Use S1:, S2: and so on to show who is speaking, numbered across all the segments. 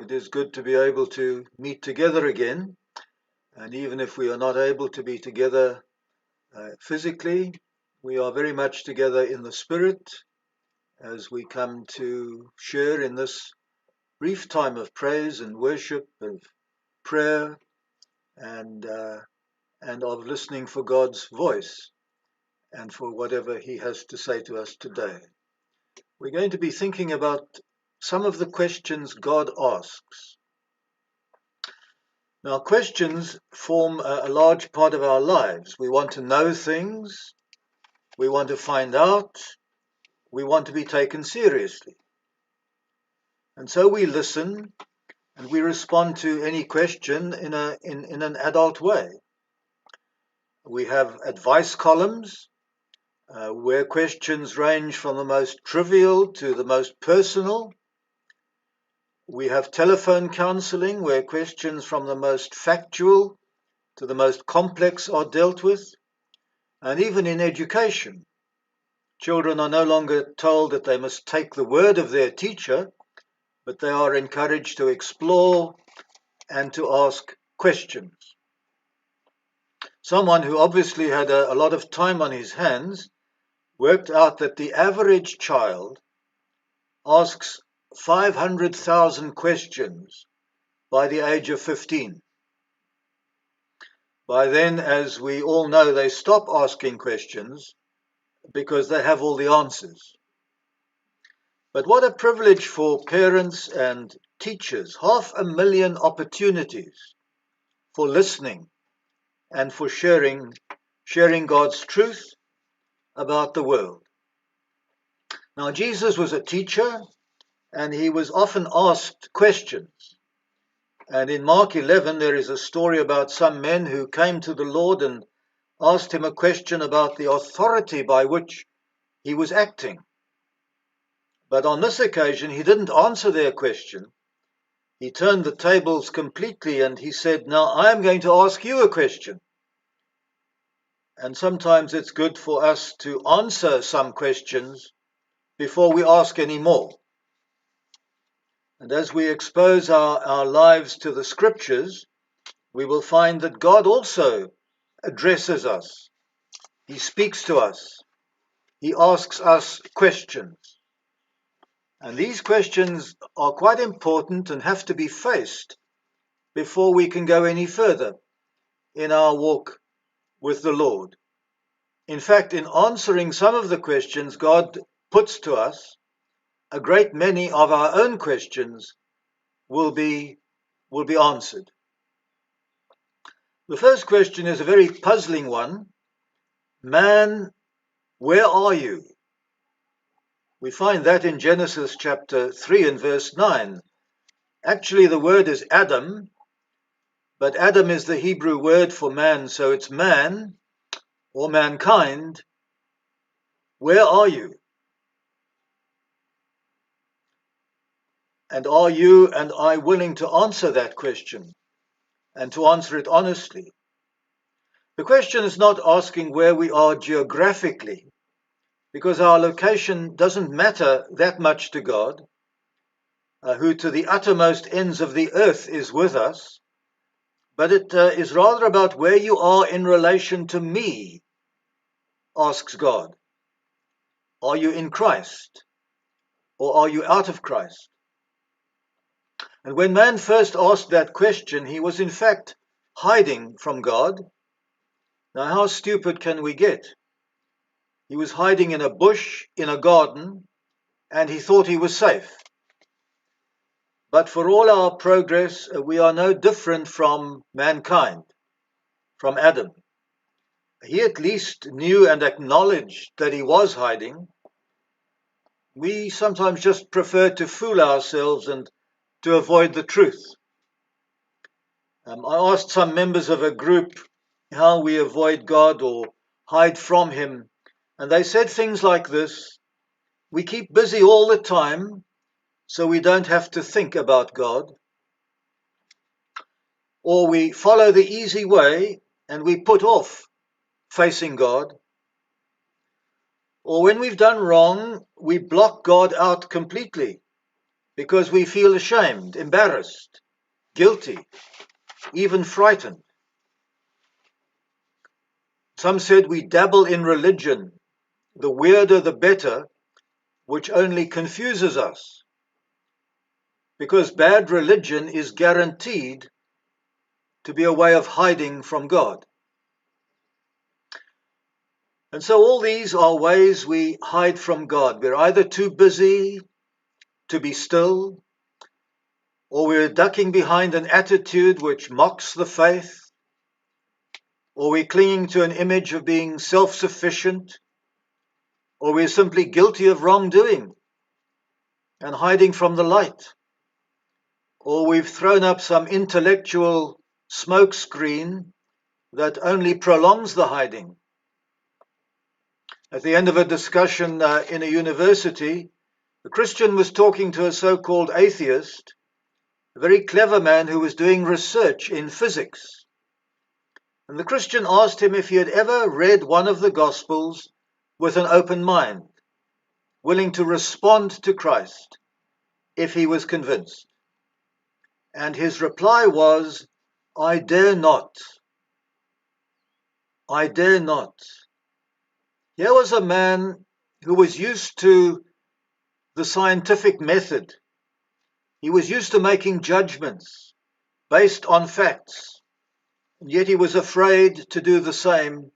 S1: It is good to be able to meet together again. And even if we are not able to be together physically, we are very much together in the spirit as we come to share in this brief time of praise and worship, of prayer, and of listening for God's voice and for whatever He has to say to us today. We're going to be thinking about some of the questions God asks. Now, questions form a large part of our lives. We want to know things, we want to find out, we want to be taken seriously. And so we listen and we respond to any question in an adult way. We have advice columns where questions range from the most trivial to the most personal. We have telephone counseling where questions from the most factual to the most complex are dealt with. And even in education, children are no longer told that they must take the word of their teacher, but they are encouraged to explore and to ask questions. Someone who obviously had a lot of time on his hands worked out that the average child asks 500,000 questions by the age of 15. By then, as we all know, they stop asking questions because they have all the answers. But what a privilege for parents and teachers, 500,000 opportunities for listening and for sharing God's truth about the world. Now, Jesus was a teacher and he was often asked questions. And in Mark 11, there is a story about some men who came to the Lord and asked him a question about the authority by which he was acting. But on this occasion, he didn't answer their question. He turned the tables completely and he said, "Now I am going to ask you a question." And sometimes it's good for us to answer some questions before we ask any more. And as we expose our lives to the scriptures, we will find that God also addresses us. He speaks to us. He asks us questions. And these questions are quite important and have to be faced before we can go any further in our walk with the Lord. In fact, in answering some of the questions God puts to us, a great many of our own questions will be answered. The first question is a very puzzling one. Man, where are you? We find that in Genesis chapter 3 and verse 9. Actually, the word is Adam, but Adam is the Hebrew word for man, so it's man or mankind. Where are you? And are you and I willing to answer that question and to answer it honestly? The question is not asking where we are geographically, because our location doesn't matter that much to God, who to the uttermost ends of the earth is with us, but it is rather about where you are in relation to me, asks God. Are you in Christ, or are you out of Christ? And when man first asked that question, he was in fact hiding from God. Now, how stupid can we get? He was hiding in a bush, in a garden, and he thought he was safe. But for all our progress, we are no different from mankind, from Adam. He at least knew and acknowledged that he was hiding. We sometimes just prefer to fool ourselves and to avoid the truth. I asked some members of a group how we avoid God or hide from him, and they said things like this: we keep busy all the time so we don't have to think about God, or we follow the easy way and we put off facing God, or when we've done wrong we block God out completely because we feel ashamed, embarrassed, guilty, even frightened. Some said we dabble in religion, the weirder the better, which only confuses us, because bad religion is guaranteed to be a way of hiding from God. And so all these are ways we hide from God. We're either too busy to be still, or we're ducking behind an attitude which mocks the faith, or we're clinging to an image of being self-sufficient, or we're simply guilty of wrongdoing and hiding from the light, or we've thrown up some intellectual smokescreen that only prolongs the hiding. At the end of a discussion in a university, a Christian was talking to a so-called atheist, a very clever man who was doing research in physics. And the Christian asked him if he had ever read one of the Gospels with an open mind, willing to respond to Christ if he was convinced. And his reply was, "I dare not. I dare not." Here was a man who was used to the scientific method. He was used to making judgments based on facts, and yet he was afraid to do the same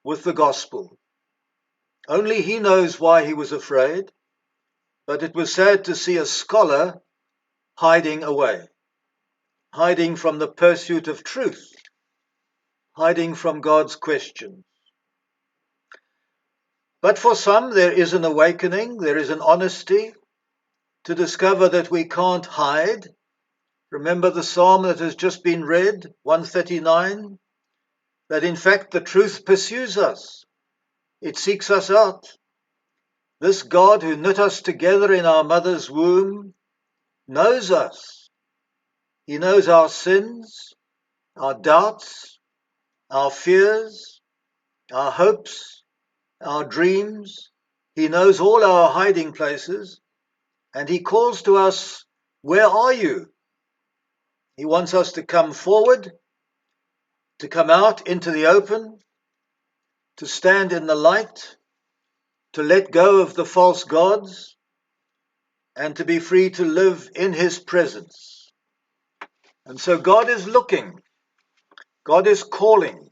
S1: with the gospel. Only he knows why he was afraid, but it was sad to see a scholar hiding away, hiding from the pursuit of truth, hiding from God's questions. But for some, there is an awakening, there is an honesty to discover that we can't hide. Remember the psalm that has just been read, 139, that in fact the truth pursues us. It seeks us out. This God who knit us together in our mother's womb knows us. He knows our sins, our doubts, our fears, our hopes, our dreams. He knows all our hiding places, and he calls to us, "Where are you?" He wants us to come forward, to come out into the open, to stand in the light, to let go of the false gods, and to be free to live in his presence. And so God is looking, God is calling.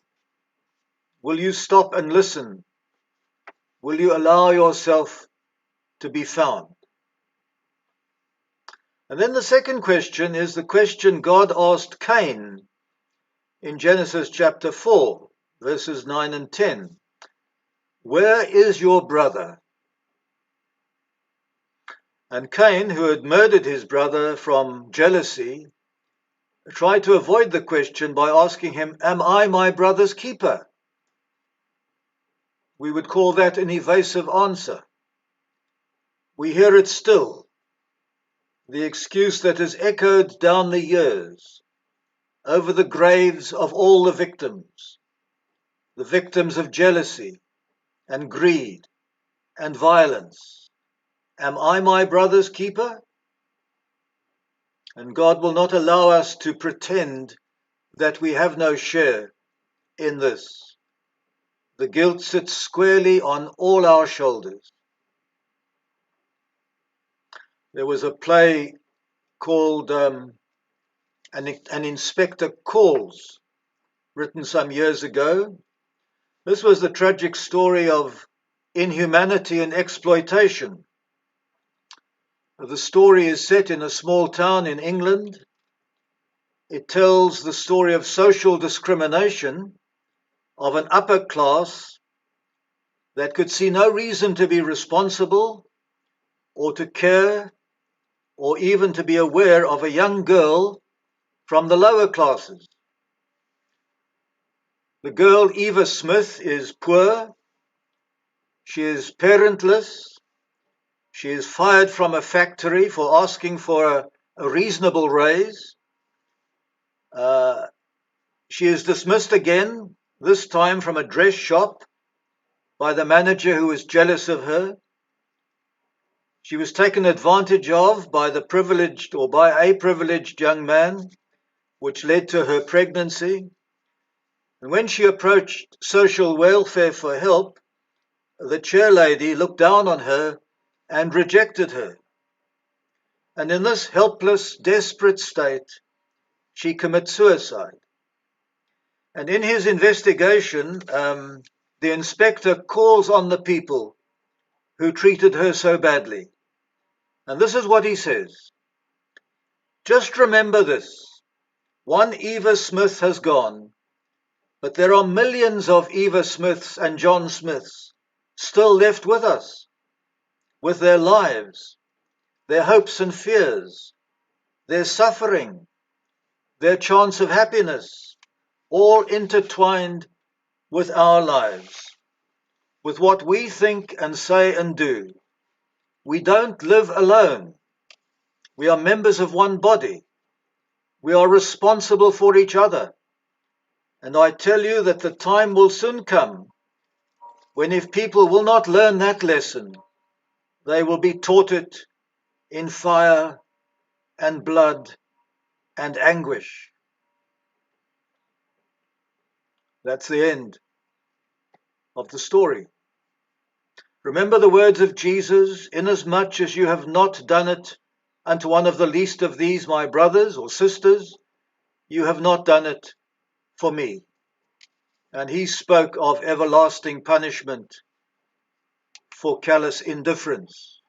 S1: Will you stop and listen? Will you allow yourself to be found? And then the second question is the question God asked Cain in Genesis chapter 4, verses 9 and 10. Where is your brother? And Cain, who had murdered his brother from jealousy, tried to avoid the question by asking him, "Am I my brother's keeper?" We would call that an evasive answer. We hear it still, the excuse that has echoed down the years over the graves of all the victims of jealousy and greed and violence. Am I my brother's keeper? And God will not allow us to pretend that we have no share in this. The guilt sits squarely on all our shoulders. There was a play called An Inspector Calls, written some years ago. This was the tragic story of inhumanity and exploitation. The story is set in a small town in England. It tells the story of social discrimination of an upper class that could see no reason to be responsible or to care or even to be aware of a young girl from the lower classes. The girl, Eva Smith, is poor. She is parentless. She is fired from a factory for asking for a reasonable raise. She is dismissed again, this time from a dress shop, by the manager who is jealous of her. She was taken advantage of by a privileged young man, which led to her pregnancy. And when she approached social welfare for help, the chairlady looked down on her and rejected her. And in this helpless, desperate state, she commits suicide. And in his investigation, the inspector calls on the people who treated her so badly. And this is what he says. Just remember this. One Eva Smith has gone, but there are millions of Eva Smiths and John Smiths still left with us, with their lives, their hopes and fears, their suffering, their chance of happiness, all intertwined with our lives, with what we think and say and do. We don't live alone. We are members of one body. We are responsible for each other. And I tell you that the time will soon come when, if people will not learn that lesson, they will be taught it in fire and blood and anguish. That's the end of the story. Remember the words of Jesus, inasmuch as you have not done it unto one of the least of these, my brothers or sisters, you have not done it for me. And he spoke of everlasting punishment for callous indifference.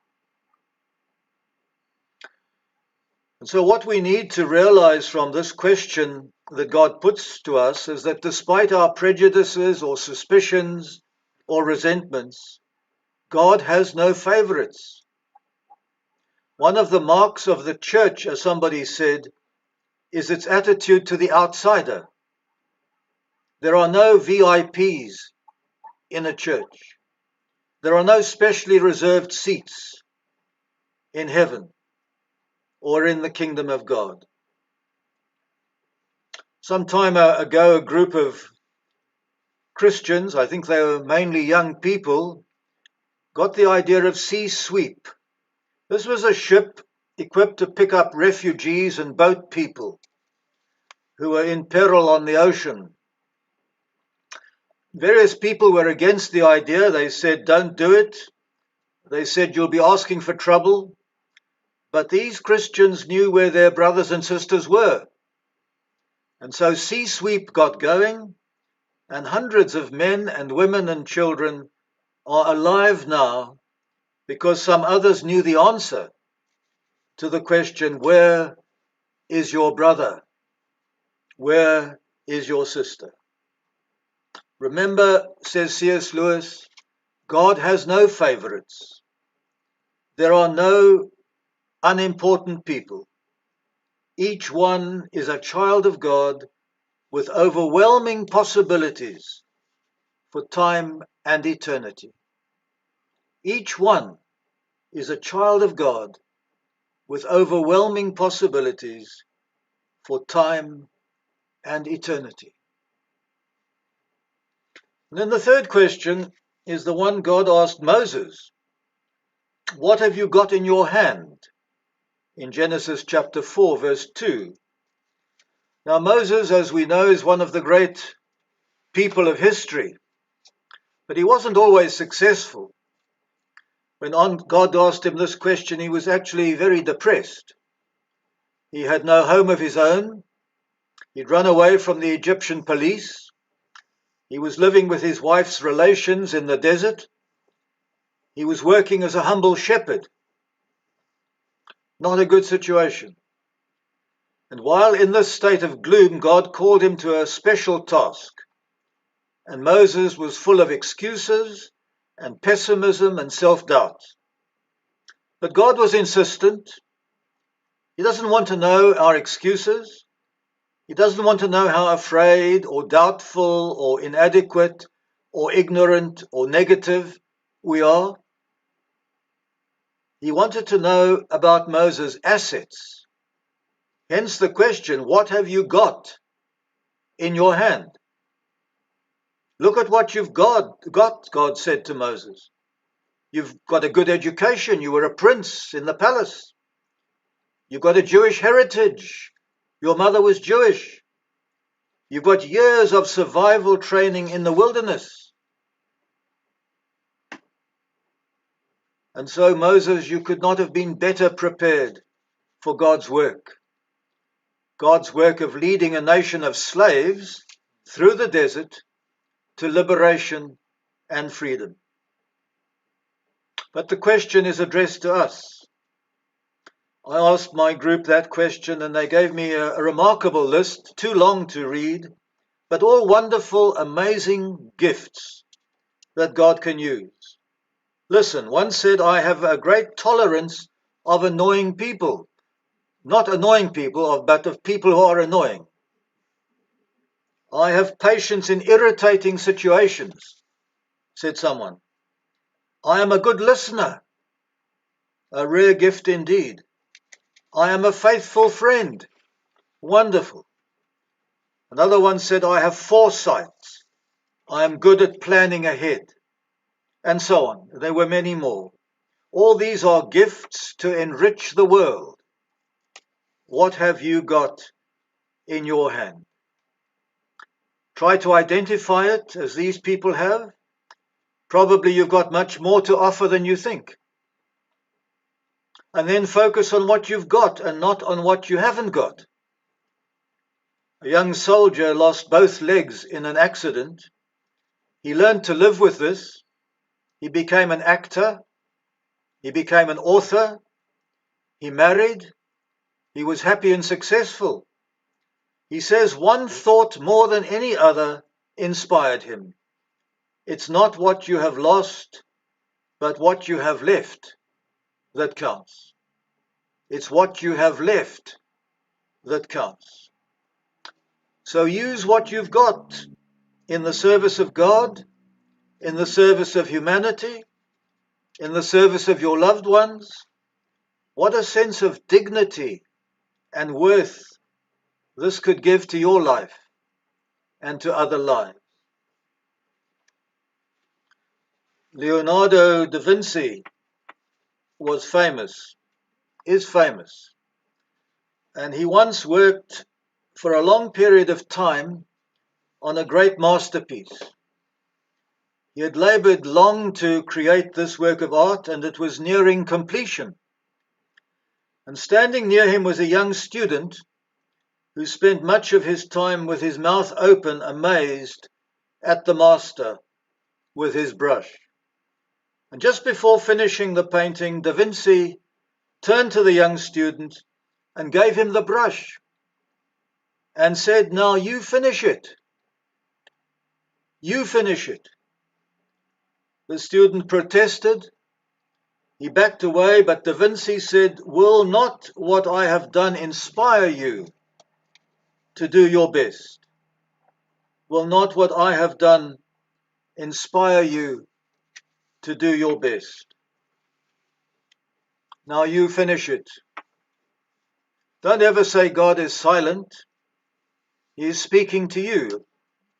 S1: And so what we need to realize from this question that God puts to us is that despite our prejudices or suspicions or resentments, God has no favorites. One of the marks of the church, as somebody said, is its attitude to the outsider. There are no VIPs in a church. There are no specially reserved seats in heaven or in the kingdom of God. Some time ago, a group of Christians, I think they were mainly young people, got the idea of sea sweep. This was a ship equipped to pick up refugees and boat people who were in peril on the ocean. Various people were against the idea. They said, don't do it. They said, you'll be asking for trouble. But these Christians knew where their brothers and sisters were. And so Sea Sweep got going, and hundreds of men and women and children are alive now because some others knew the answer to the question, where is your brother? Where is your sister? Remember, says C.S. Lewis, God has no favorites. There are no unimportant people. Each one is a child of God with overwhelming possibilities for time and eternity. Each one is a child of God with overwhelming possibilities for time and eternity. And then the third question is the one God asked Moses. What have you got in your hand? In Genesis chapter 4, verse 2. Now Moses, as we know, is one of the great people of history, but he wasn't always successful. When God asked him this question, he was actually very depressed. He had no home of his own. He'd run away from the Egyptian police. He was living with his wife's relations in the desert. He was working as a humble shepherd. Not a good situation. And while in this state of gloom, God called him to a special task. And Moses was full of excuses and pessimism and self-doubt. But God was insistent. He doesn't want to know our excuses. He doesn't want to know how afraid or doubtful or inadequate or ignorant or negative we are. He wanted to know about Moses' assets. Hence the question, what have you got in your hand? Look at what you've got, God said to Moses. You've got a good education. You were a prince in the palace. You've got a Jewish heritage. Your mother was Jewish. You've got years of survival training in the wilderness. And so, Moses, you could not have been better prepared for God's work of leading a nation of slaves through the desert to liberation and freedom. But the question is addressed to us. I asked my group that question and they gave me a remarkable list, too long to read, but all wonderful, amazing gifts that God can use. Listen, one said, I have a great tolerance of annoying people. Not annoying people, but of people who are annoying. I have patience in irritating situations, said someone. I am a good listener, a rare gift indeed. I am a faithful friend, wonderful. Another one said, I have foresight. I am good at planning ahead, and so on. There were many more. All these are gifts to enrich the world. What have you got in your hand? Try to identify it as these people have. Probably you've got much more to offer than you think. And then focus on what you've got and not on what you haven't got. A young soldier lost both legs in an accident. He learned to live with this. He became an actor. He became an author. He married. He was happy and successful. He says one thought more than any other inspired him. It's not what you have lost, but what you have left that counts. It's what you have left that counts. So use what you've got in the service of God, in the service of humanity, in the service of your loved ones. What a sense of dignity and worth this could give to your life and to other lives. Leonardo da Vinci was famous, is famous, and he once worked for a long period of time on a great masterpiece. He had labored long to create this work of art, and it was nearing completion. And standing near him was a young student who spent much of his time with his mouth open, amazed at the master with his brush. And just before finishing the painting, Da Vinci turned to the young student and gave him the brush and said, now you finish it. You finish it. The student protested. He backed away, but Da Vinci said, will not what I have done inspire you to do your best? Will not what I have done inspire you to do your best? Now you finish it. Don't ever say God is silent. He is speaking to you.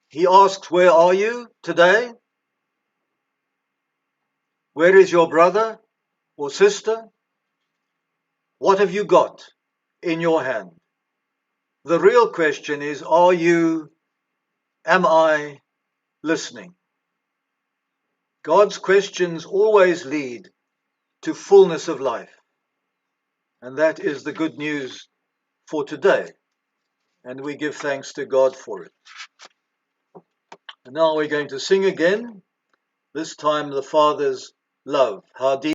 S1: He asks, where are you today? Where is your brother or sister? What have you got in your hand? The real question is, am I listening? God's questions always lead to fullness of life. And that is the good news for today. And we give thanks to God for it. And now we're going to sing again, this time the Father's love. How deep